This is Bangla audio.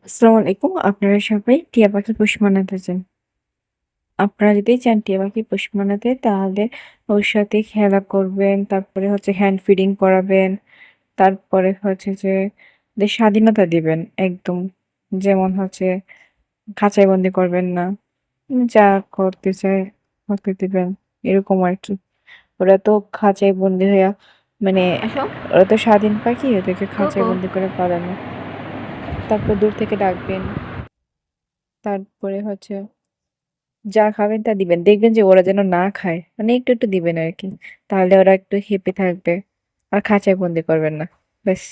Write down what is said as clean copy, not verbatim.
আসসালামু আলাইকুম। আপনারা সবাই টিয়া পাখি পোষ মানাতে চান। আপনারা যদি চান টিয়া পাখি পোষ মানাতে তাহলে ওর সাথে খেলা করবেন, তারপরে হচ্ছে হ্যান্ড ফিডিং করাবেন, তারপরে হচ্ছে যে ওদের স্বাধীনতা দিবেন একদম। যেমন হচ্ছে খাঁচায় বন্দি করবেন না। যা করতে চায় করতে দিবেন। এরকম আরকি। ওরা তো খাঁচায় বন্দি হইয়া মানে আসো। ওরা তো স্বাধীন পাখি, ওদেরকে খাঁচায় কোকো। বন্দি করে পালানো। তারপর দূর থেকে ডাকবেন। তারপরে হচ্ছে যা খাবেন তা দিবেন। দেখবেন যে ওরা যেন না খায়। মানে একটু দিবেন আরকি। তাহলে ওরা একটু হ্যাপি থাকবে। আর খাঁচায় বন্দি করবেন না। ব্যাস।